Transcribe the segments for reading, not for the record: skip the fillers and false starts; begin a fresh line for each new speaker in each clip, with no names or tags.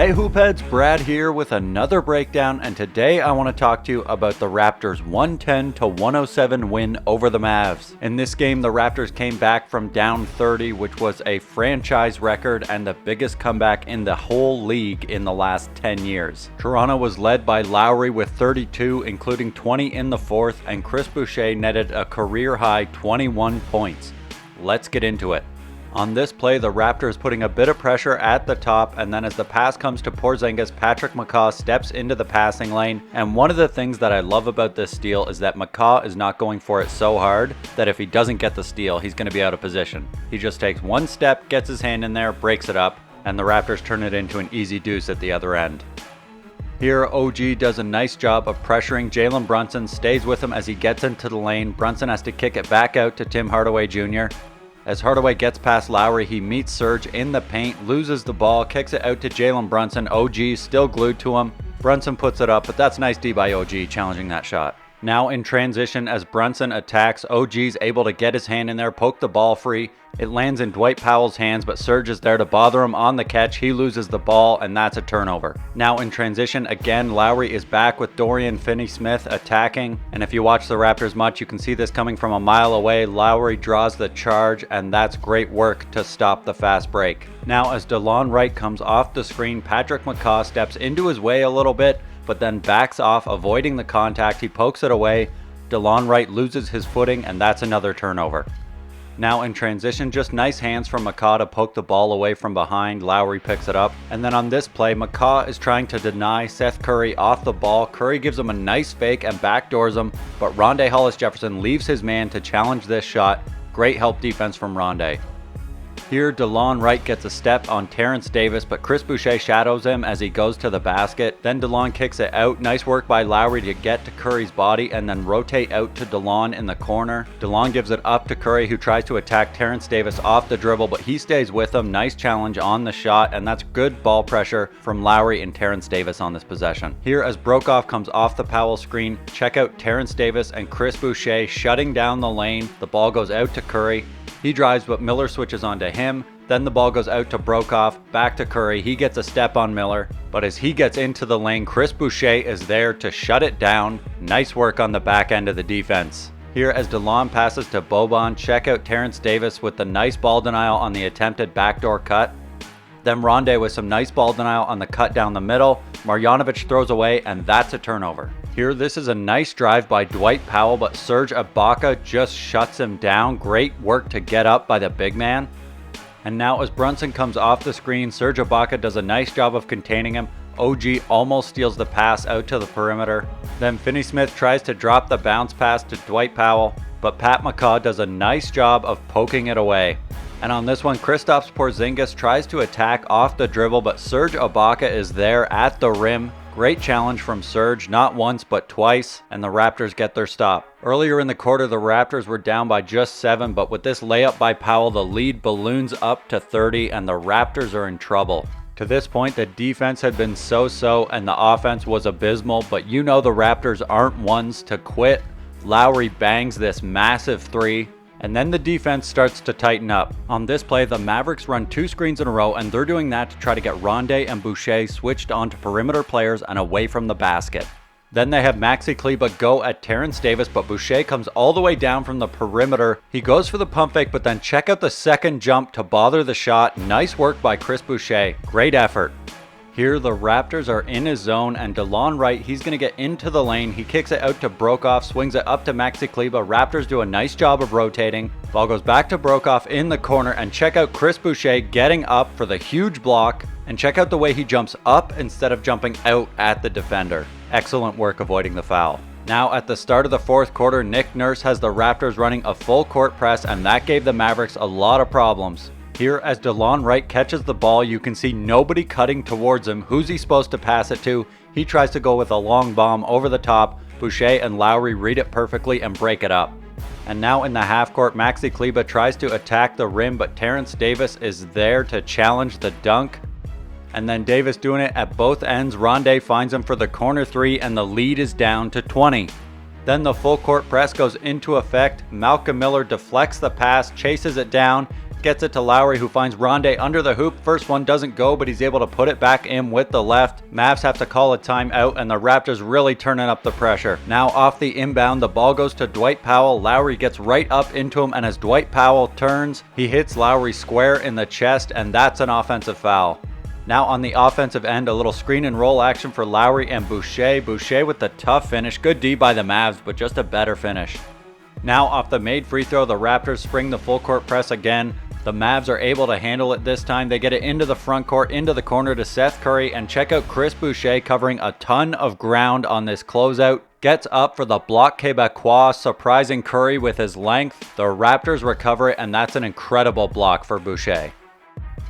Hey Hoopheads, Brad here with another breakdown, and today I want to talk to you about the Raptors' 110-107 win over the Mavs. In this game, the Raptors came back from down 30, which was a franchise record and the biggest comeback in the whole league in the last 10 years. Toronto was led by Lowry with 32, including 20 in the fourth, and Chris Boucher netted a career-high 21 points. Let's get into it. On this play, the Raptors putting a bit of pressure at the top, and then as the pass comes to Porzingis, Patrick McCaw steps into the passing lane. And one of the things that I love about this steal is that McCaw is not going for it so hard that if he doesn't get the steal, he's going to be out of position. He just takes one step, gets his hand in there, breaks it up, and the Raptors turn it into an easy deuce at the other end. Here, OG does a nice job of pressuring Jalen Brunson, stays with him as he gets into the lane. Brunson has to kick it back out to Tim Hardaway Jr. As Hardaway gets past Lowry, he meets Serge in the paint, loses the ball, kicks it out to Jalen Brunson. OG still glued to him. Brunson puts it up, but that's nice D by OG challenging that shot. Now in transition, as Brunson attacks, OG's able to get his hand in there, poke the ball free. It lands in Dwight Powell's hands, but Serge is there to bother him on the catch. He loses the ball, and that's a turnover. Now in transition, again, Lowry is back with Dorian Finney-Smith attacking. And if you watch the Raptors much, you can see this coming from a mile away. Lowry draws the charge, and that's great work to stop the fast break. Now as DeLon Wright comes off the screen, Patrick McCaw steps into his way a little bit, but then backs off, avoiding the contact. He pokes it away. DeLon Wright loses his footing, and that's another turnover. Now in transition, just nice hands from McCaw to poke the ball away from behind. Lowry picks it up. And then on this play, McCaw is trying to deny Seth Curry off the ball. Curry gives him a nice fake and backdoors him, but Hollis-Jefferson leaves his man to challenge this shot. Great help defense from Rondé. Here, DeLon Wright gets a step on Terrence Davis, but Chris Boucher shadows him as he goes to the basket. Then DeLon kicks it out. Nice work by Lowry to get to Curry's body and then rotate out to DeLon in the corner. DeLon gives it up to Curry, who tries to attack Terrence Davis off the dribble, but he stays with him. Nice challenge on the shot, and that's good ball pressure from Lowry and Terrence Davis on this possession. Here, as Brokoff comes off the Powell screen, check out Terrence Davis and Chris Boucher shutting down the lane. The ball goes out to Curry. He drives, but Miller switches onto him. Then the ball goes out to Brokoff, back to Curry. He gets a step on Miller, but as he gets into the lane, Chris Boucher is there to shut it down. Nice work on the back end of the defense. Here, as DeLon passes to Boban, check out Terrence Davis with the nice ball denial on the attempted backdoor cut. Then Rondé with some nice ball denial on the cut down the middle. Marjanovic throws away, and that's a turnover. Here, this is a nice drive by Dwight Powell, but Serge Ibaka just shuts him down. Great work to get up by the big man. And now as Brunson comes off the screen, Serge Ibaka does a nice job of containing him. OG almost steals the pass out to the perimeter. Then Finney-Smith tries to drop the bounce pass to Dwight Powell, but Pat McCaw does a nice job of poking it away. And on this one, Kristaps Porzingis tries to attack off the dribble, but Serge Ibaka is there at the rim. Great challenge from Serge, not once but twice, and the Raptors get their stop. Earlier in the quarter, the Raptors were down by just 7, but with this layup by Powell, the lead balloons up to 30, and the Raptors are in trouble. To this point, the defense had been so-so, and the offense was abysmal, but you know the Raptors aren't ones to quit. Lowry bangs this massive three, and then the defense starts to tighten up. On this play, the Mavericks run 2 screens in a row, and they're doing that to try to get Rondé and Boucher switched onto perimeter players and away from the basket. Then they have Maxi Kleber go at Terrence Davis, but Boucher comes all the way down from the perimeter. He goes for the pump fake, but then check out the second jump to bother the shot. Nice work by Chris Boucher. Great effort. Here, the Raptors are in his zone, and DeLon Wright, he's going to get into the lane. He kicks it out to Brokoff, swings it up to Maxi Kleber. Raptors do a nice job of rotating. Ball goes back to Brokoff in the corner, and check out Chris Boucher getting up for the huge block. And check out the way he jumps up instead of jumping out at the defender. Excellent work avoiding the foul. Now at the start of the fourth quarter, Nick Nurse has the Raptors running a full court press, and that gave the Mavericks a lot of problems. Here, as DeLon Wright catches the ball, you can see nobody cutting towards him. Who's he supposed to pass it to? He tries to go with a long bomb over the top. Boucher and Lowry read it perfectly and break it up. And now in the half court, Maxi Kleber tries to attack the rim, but Terrence Davis is there to challenge the dunk. And then Davis doing it at both ends. Rondé finds him for the corner three, and the lead is down to 20. Then the full court press goes into effect. Malcolm Miller deflects the pass, chases it down, gets it to Lowry, who finds Rondae under the hoop. First one doesn't go, but he's able to put it back in with the left. Mavs have to call a timeout, and the Raptors really turning up the pressure. Now off the inbound, the ball goes to Dwight Powell. Lowry gets right up into him, and as Dwight Powell turns, he hits Lowry square in the chest, and that's an offensive foul. Now on the offensive end, a little screen and roll action for Lowry and Boucher. Boucher with the tough finish. Good D by the Mavs, but just a better finish. Now off the made free throw, the Raptors spring the full court press again. The Mavs are able to handle it this time. They get it into the front court, into the corner to Seth Curry, and check out Chris Boucher covering a ton of ground on this closeout. Gets up for the block Québécois, surprising Curry with his length. The Raptors recover it, and that's an incredible block for Boucher.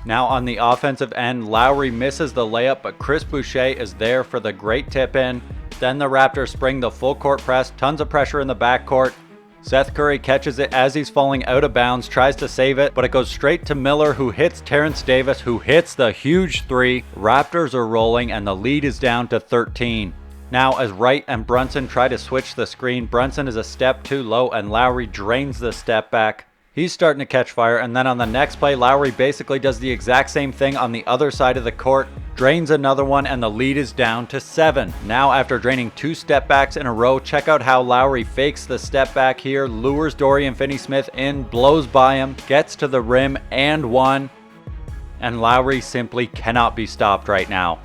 Now on the offensive end, Lowry misses the layup, but Chris Boucher is there for the great tip in. Then the Raptors spring the full court press, tons of pressure in the backcourt. Seth Curry catches it as he's falling out of bounds, tries to save it, but it goes straight to Miller, who hits Terrence Davis, who hits the huge three. Raptors are rolling, and the lead is down to 13. Now as Wright and Brunson try to switch the screen, Brunson is a step too low, and Lowry drains the step back. He's starting to catch fire, and then on the next play, Lowry basically does the exact same thing on the other side of the court, drains another one, and the lead is down to 7. Now after draining 2 step backs in a row, check out how Lowry fakes the step back here, lures Dorian Finney-Smith in, blows by him, gets to the rim and one, and Lowry simply cannot be stopped right now.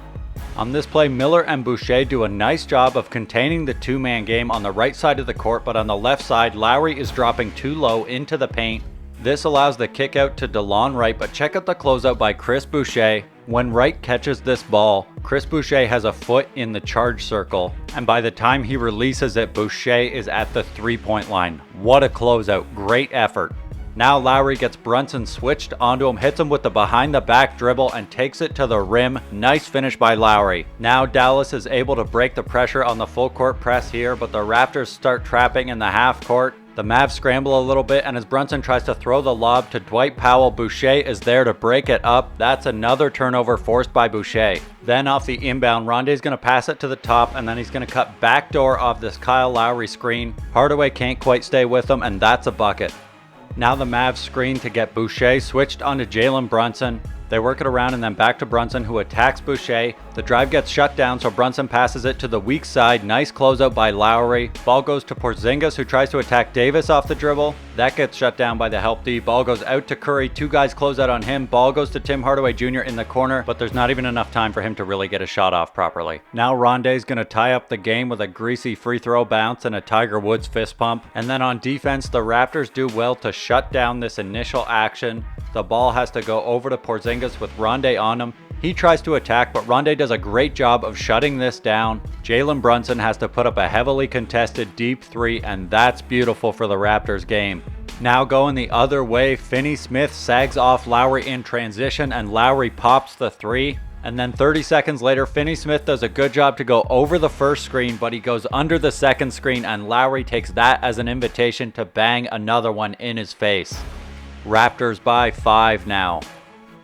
On this play, Miller and Boucher do a nice job of containing the two-man game on the right side of the court, but on the left side, Lowry is dropping too low into the paint. This allows the kick out to DeLon Wright, but check out the closeout by Chris Boucher. When Wright catches this ball, Chris Boucher has a foot in the charge circle, and by the time he releases it, Boucher is at the three-point line. What a closeout, great effort. Now Lowry gets Brunson switched onto him, hits him with the behind the back dribble and takes it to the rim. Nice finish by Lowry. Now Dallas is able to break the pressure on the full court press here, but the Raptors start trapping in the half court. The Mavs scramble a little bit, and as Brunson tries to throw the lob to Dwight Powell, Boucher is there to break it up. That's another turnover forced by Boucher. Then off the inbound, Rondae's going to pass it to the top, and then he's going to cut backdoor off this Kyle Lowry screen. Hardaway can't quite stay with him, and that's a bucket. Now the Mavs screen to get Boucher switched onto Jalen Brunson. They work it around and then back to Brunson, who attacks Boucher. The drive gets shut down, so Brunson passes it to the weak side. Nice closeout by Lowry. Ball goes to Porzingis, who tries to attack Davis off the dribble. That gets shut down by the help D. Ball goes out to Curry. 2 guys close out on him. Ball goes to Tim Hardaway Jr. in the corner, but there's not even enough time for him to really get a shot off properly. Now Rondae's going to tie up the game with a greasy free throw bounce and a Tiger Woods fist pump. And then on defense, the Raptors do well to shut down this initial action. The ball has to go over to Porzingis with Rondae on him. He tries to attack, but Rondae does a great job of shutting this down. Jalen Brunson has to put up a heavily contested deep 3, and that's beautiful for the Raptors game. Now going the other way, Finney-Smith sags off Lowry in transition, and Lowry pops the 3. And then 30 seconds later, Finney-Smith does a good job to go over the first screen, but he goes under the second screen, and Lowry takes that as an invitation to bang another one in his face. Raptors by 5 now.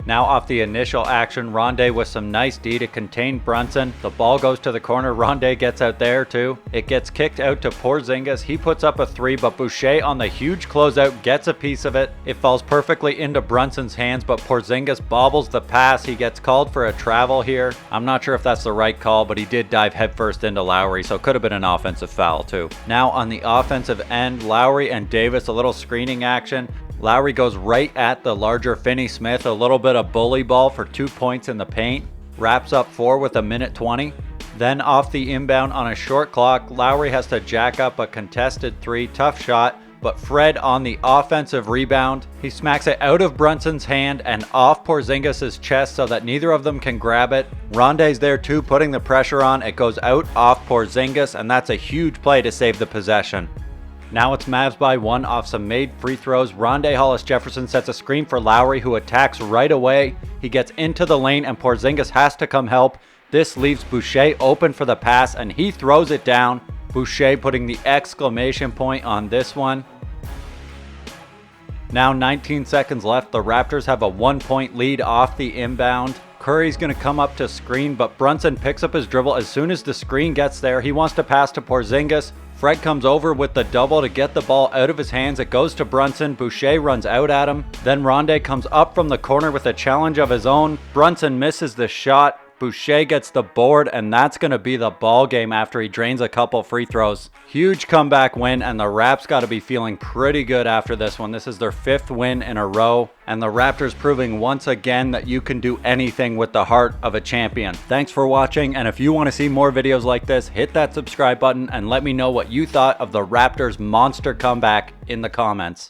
Now off the initial action, Rondae with some nice D to contain Brunson. The ball goes to the corner. Rondae gets out there too. It gets kicked out to Porzingis. He puts up a 3, but Boucher on the huge closeout gets a piece of it. It falls perfectly into Brunson's hands, but Porzingis bobbles the pass. He gets called for a travel here. I'm not sure if that's the right call, but he did dive headfirst into Lowry, so it could have been an offensive foul too. Now on the offensive end, Lowry and Davis, a little screening action. Lowry goes right at the larger Finney-Smith, a little bit of bully ball for 2 points in the paint. Wraps up 4 with 1:20. Then off the inbound on a short clock, Lowry has to jack up a contested 3, tough shot, but Fred on the offensive rebound. He smacks it out of Brunson's hand and off Porzingis' chest so that neither of them can grab it. Rondae's there too, putting the pressure on. It goes out off Porzingis, and that's a huge play to save the possession. Now it's Mavs by 1 off some made free throws. Rondae Hollis-Jefferson sets a screen for Lowry, who attacks right away. He gets into the lane, and Porzingis has to come help. This leaves Boucher open for the pass, and he throws it down. Boucher putting the exclamation point on this one. Now 19 seconds left. The Raptors have a 1-point lead off the inbound. Curry's going to come up to screen, but Brunson picks up his dribble as soon as the screen gets there. He wants to pass to Porzingis. Fred comes over with the double to get the ball out of his hands. It goes to Brunson. Boucher runs out at him. Then Rondae comes up from the corner with a challenge of his own. Brunson misses the shot. Boucher gets the board, and that's going to be the ball game after he drains a couple free throws. Huge comeback win, and the Raps got to be feeling pretty good after this one. This is their 5th win in a row, and the Raptors proving once again that you can do anything with the heart of a champion. Thanks for watching, and if you want to see more videos like this, hit that subscribe button and let me know what you thought of the Raptors' monster comeback in the comments.